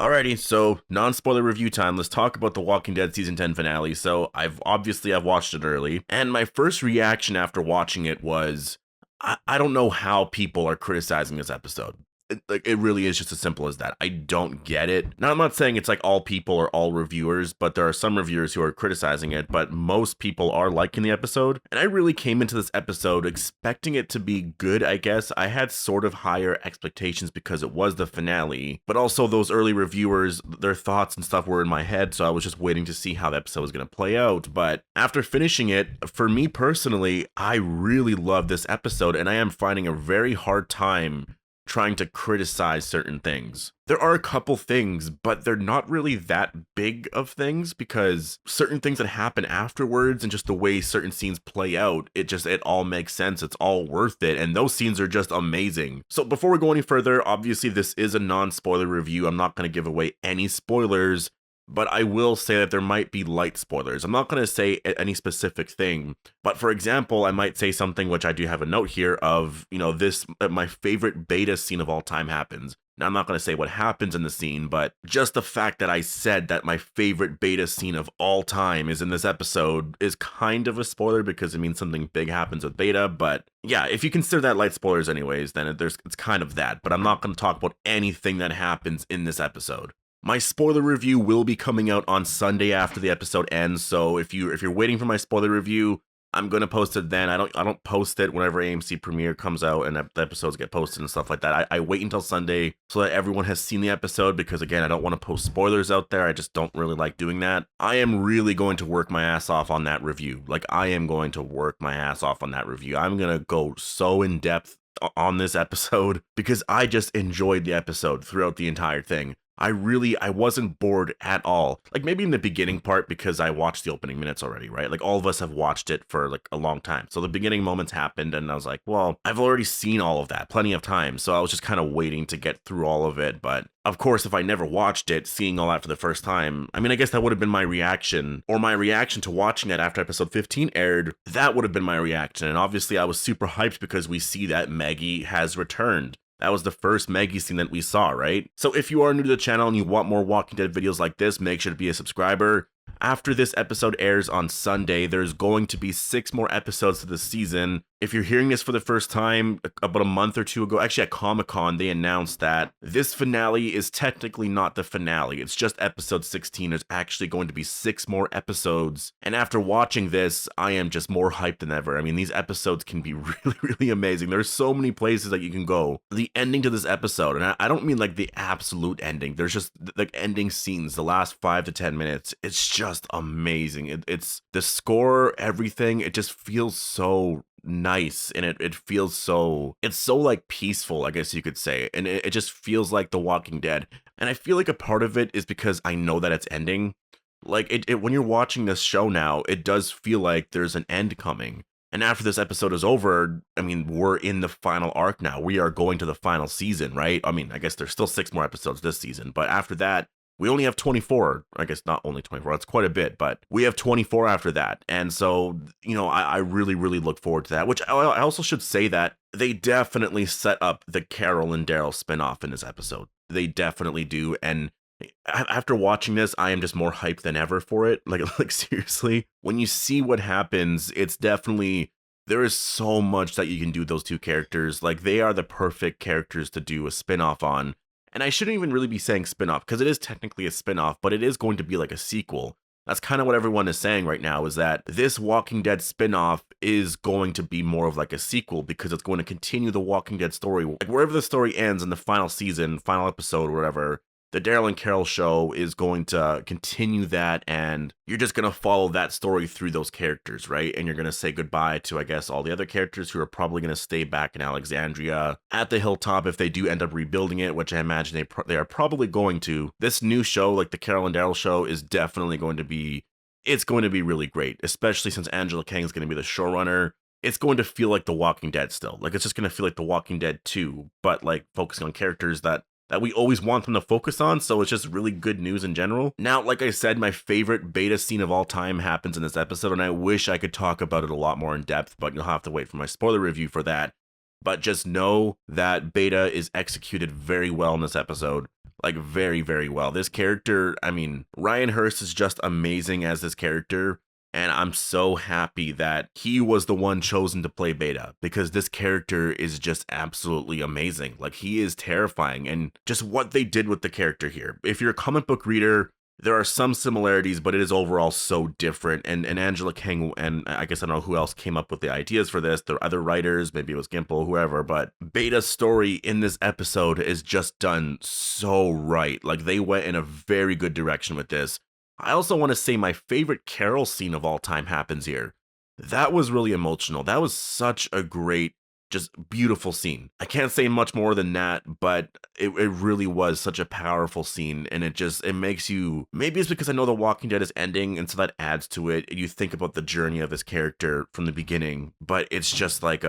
Alrighty, so non-spoiler review time. Let's talk about the Walking Dead season 10 finale. So I've watched it early, and my first reaction after watching it was, I don't know how people are criticizing this episode. It really is just as simple as that. I don't get it. Now, I'm not saying it's like all people or all reviewers, but there are some reviewers who are criticizing it, but most people are liking the episode. And I really came into this episode expecting it to be good, I guess. I had sort of higher expectations because it was the finale, but also those early reviewers, their thoughts and stuff were in my head, so I was just waiting to see how the episode was going to play out. But after finishing it, for me personally, I really love this episode, and I am finding a very hard time trying to criticize certain things. There are a couple things, but they're not really that big of things because certain things that happen afterwards and just the way certain scenes play out, it all makes sense. It's all worth it. And those scenes are just amazing. So before we go any further, obviously this is a non-spoiler review. I'm not going to give away any spoilers, but I will say that there might be light spoilers. I'm not going to say any specific thing, but for example, I might say something which I do have a note here of, my favorite beta scene of all time happens. Now, I'm not going to say what happens in the scene, but just the fact that I said that my favorite beta scene of all time is in this episode is kind of a spoiler because it means something big happens with beta. But yeah, if you consider that light spoilers anyways, then it's kind of that. But I'm not going to talk about anything that happens in this episode. My spoiler review will be coming out on Sunday after the episode ends, so if you're waiting for my spoiler review, I'm gonna post it then. I don't post it whenever AMC Premiere comes out and the episodes get posted and stuff like that. I wait until Sunday so that everyone has seen the episode because again, I don't want to post spoilers out there. I just don't really like doing that. I am really going to work my ass off on that review. Like I am going to work my ass off on that review. I'm gonna go so in depth on this episode because I just enjoyed the episode throughout the entire thing. I wasn't bored at all. Like maybe in the beginning part because I watched the opening minutes already, right? Like all of us have watched it for like a long time. So the beginning moments happened and I was like, well, I've already seen all of that plenty of times. So I was just kind of waiting to get through all of it. But of course, if I never watched it, seeing all that for the first time, I mean, I guess that would have been my reaction or my reaction to watching it after episode 15 aired. That would have been my reaction. And obviously I was super hyped because we see that Maggie has returned. That was the first Maggie scene that we saw, right? So if you are new to the channel and you want more Walking Dead videos like this, make sure to be a subscriber. After this episode airs on Sunday, there's going to be 6 more episodes to the season. If you're hearing this for the first time, about a month or two ago, actually at Comic-Con, they announced that this finale is technically not the finale. It's just episode 16. There's actually going to be 6 more episodes. And after watching this, I am just more hyped than ever. I mean, these episodes can be really, really amazing. There's so many places that you can go. The ending to this episode, and I don't mean like the absolute ending. There's just like ending scenes, the last 5 to 10 minutes. It's just amazing. It's the score, everything. It just feels so nice and it feels so like peaceful, I guess you could say, and it just feels like The Walking Dead. And I feel like a part of it is because I know that it's ending. Like it when you're watching this show now, it does feel like there's an end coming. And after this episode is over, I mean, we're in the final arc now. We are going to the final season, right? I mean, I guess there's still 6 more episodes this season, but after that we only have 24. I guess not only 24, that's quite a bit, but we have 24 after that. And so, I really, really look forward to that, which I also should say that they definitely set up the Carol and Daryl spinoff in this episode. They definitely do. And after watching this, I am just more hyped than ever for it. Like seriously, when you see what happens, it's definitely, there is so much that you can do with those 2 characters. Like they are the perfect characters to do a spinoff on. And I shouldn't even really be saying spinoff because it is technically a spinoff, but it is going to be like a sequel. That's kind of what everyone is saying right now, is that this Walking Dead spinoff is going to be more of like a sequel because it's going to continue the Walking Dead story. Like wherever the story ends in the final season, final episode, or whatever, the Daryl and Carol show is going to continue that, and you're just going to follow that story through those characters, right? And you're going to say goodbye to, I guess, all the other characters who are probably going to stay back in Alexandria at the hilltop if they do end up rebuilding it, which I imagine they are probably going to. This new show, like the Carol and Daryl show, is definitely going to be, it's going to be really great, especially since Angela Kang is going to be the showrunner. It's going to feel like The Walking Dead still. Like it's just going to feel like The Walking Dead 2, but like focusing on characters that we always want them to focus on, so it's just really good news in general. Now, like I said, my favorite beta scene of all time happens in this episode, and I wish I could talk about it a lot more in depth, but you'll have to wait for my spoiler review for that. But just know that beta is executed very well in this episode. like very, very well. This character, I mean, Ryan Hurst is just amazing as this character. And I'm so happy that he was the one chosen to play Beta, because this character is just absolutely amazing. Like, he is terrifying, and just what they did with the character here. If you're a comic book reader, there are some similarities, but it is overall so different. And Angela Kang, and I guess I don't know who else came up with the ideas for this. There are other writers, maybe it was Gimple, whoever, but Beta's story in this episode is just done so right. Like, they went in a very good direction with this. I also want to say my favorite Carol scene of all time happens here. That was really emotional. That was such a great, just beautiful scene. I can't say much more than that, but it really was such a powerful scene, and it makes you, maybe it's because I know The Walking Dead is ending, and so that adds to it, and you think about the journey of this character from the beginning, but it's just like,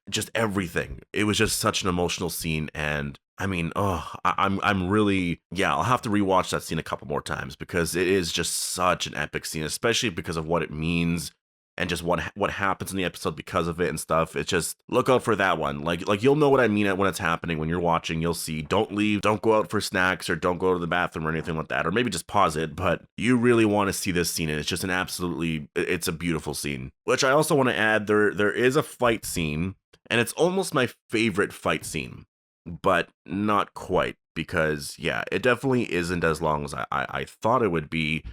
just everything. It was just such an emotional scene, and I mean, I'm really, yeah, I'll have to rewatch that scene a couple more times, because it is just such an epic scene, especially because of what it means and just what happens in the episode because of it and stuff. It's just, look out for that one. Like you'll know what I mean when it's happening. When you're watching, you'll see. Don't leave, don't go out for snacks, or don't go to the bathroom or anything like that, or maybe just pause it, but you really want to see this scene, and it's just it's a beautiful scene. Which I also want to add, there is a fight scene, and it's almost my favorite fight scene, but not quite, because yeah, it definitely isn't as long as I thought it would be.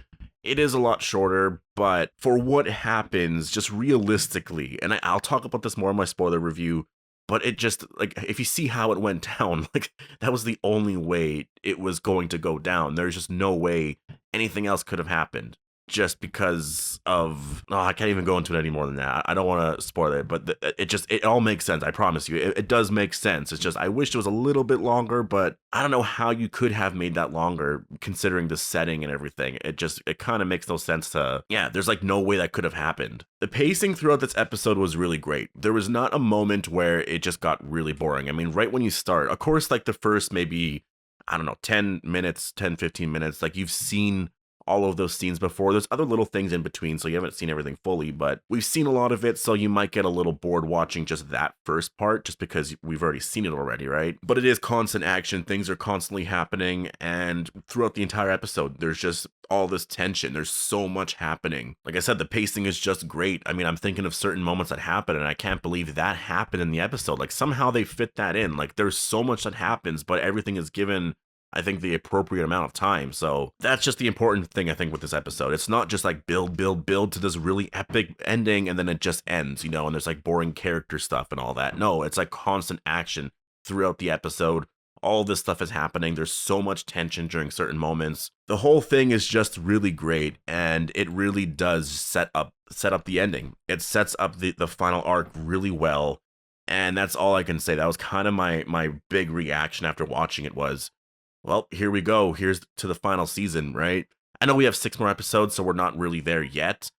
It is a lot shorter, but for what happens, just realistically, and I'll talk about this more in my spoiler review, but it just, like, if you see how it went down, like, that was the only way it was going to go down. There's just no way anything else could have happened, just because of, I can't even go into it any more than that. I don't want to spoil it, but it all makes sense. I promise you, it does make sense. It's just, I wish it was a little bit longer, but I don't know how you could have made that longer considering the setting and everything. It kind of makes no sense there's like no way that could have happened. The pacing throughout this episode was really great. There was not a moment where it just got really boring. I mean, right when you start, of course, like the first maybe, I don't know, 10 minutes, 10, 15 minutes, like you've seen all of those scenes before. There's other little things in between, so you haven't seen everything fully, but we've seen a lot of it, so you might get a little bored watching just that first part, just because we've already seen it already, right? But it is constant action, things are constantly happening, and throughout the entire episode, there's just all this tension. There's so much happening. Like I said, the pacing is just great. I mean, I'm thinking of certain moments that happen, and I can't believe that happened in the episode. Like, somehow they fit that in. Like, there's so much that happens, but everything is given, I think, the appropriate amount of time. So that's just the important thing, I think, with this episode. It's not just like build to this really epic ending and then it just ends, and there's like boring character stuff and all that. No, it's like constant action throughout the episode. All this stuff is happening. There's so much tension during certain moments. The whole thing is just really great, and it really does set up the ending. It sets up the final arc really well, and that's all I can say. That was kind of my big reaction after watching it was, well, here we go. Here's to the final season, right? I know we have 6 more episodes, so we're not really there yet,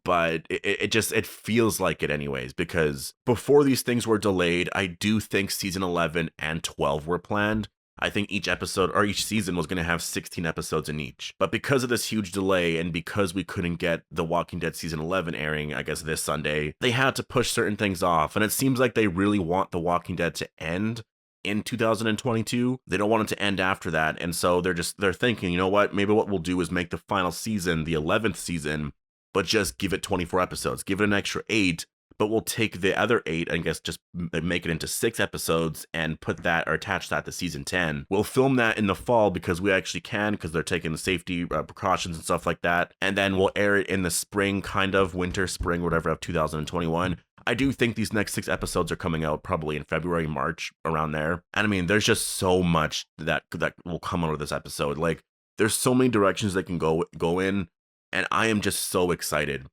but it feels like it anyways, because before these things were delayed, I do think season 11 and 12 were planned. I think each episode, or each season, was going to have 16 episodes in each. But because of this huge delay, and because we couldn't get The Walking Dead season 11 airing, I guess, this Sunday, they had to push certain things off. And it seems like they really want The Walking Dead to end in 2022. They don't want it to end after that. And so they're thinking, you know what, maybe what we'll do is make the final season the 11th season, but just give it 24 episodes, give it an extra 8, but we'll take the other 8, I guess, just make it into 6 episodes and put that, or attach that to season 10. We'll film that in the fall because we actually can, because they're taking the safety precautions and stuff like that. And then we'll air it in the spring, kind of winter, spring, whatever, of 2021. I do think these next 6 episodes are coming out probably in February, March, around there. And I mean, there's just so much that will come out of this episode. Like, there's so many directions they can go in, and I am just so excited.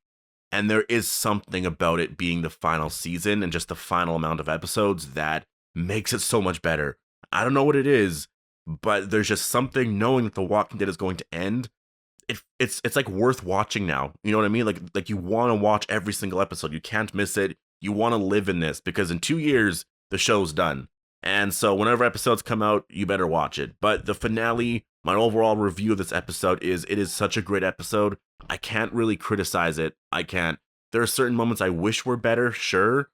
And there is something about it being the final season and just the final amount of episodes that makes it so much better. I don't know what it is, but there's just something knowing that The Walking Dead is going to end. It's like worth watching now. You know what I mean? Like you want to watch every single episode. You can't miss it. You want to live in this, because in 2 years, the show's done. And so whenever episodes come out, you better watch it. But the finale, my overall review of this episode is, it is such a great episode. I can't really criticize it. I can't. There are certain moments I wish were better, sure.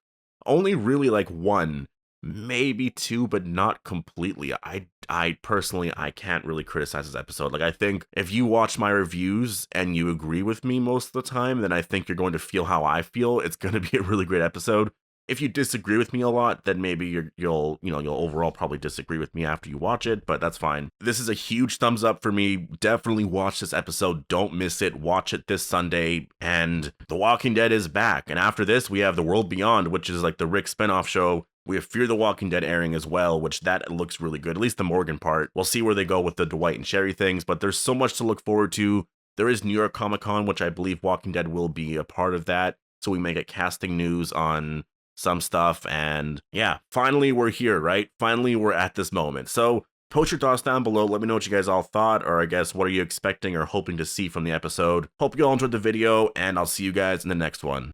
Only really like one. maybe two, but not completely. I personally, I can't really criticize this episode. Like, I think if you watch my reviews and you agree with me most of the time, then I think you're going to feel how I feel. It's going to be a really great episode. If you disagree with me a lot, then maybe you'll overall probably disagree with me after you watch it, but that's fine. This is a huge thumbs up for me. Definitely watch this episode. Don't miss it. Watch it this Sunday. And The Walking Dead is back. And after this, we have The World Beyond, which is like the Rick spinoff show. We have Fear the Walking Dead airing as well, which that looks really good, at least the Morgan part. We'll see where they go with the Dwight and Sherry things, but there's so much to look forward to. There is New York Comic Con, which I believe Walking Dead will be a part of that. So we may get casting news on some stuff, and yeah, finally we're here, right? Finally we're at this moment. So post your thoughts down below. Let me know what you guys all thought, or I guess what are you expecting or hoping to see from the episode. Hope you all enjoyed the video, and I'll see you guys in the next one.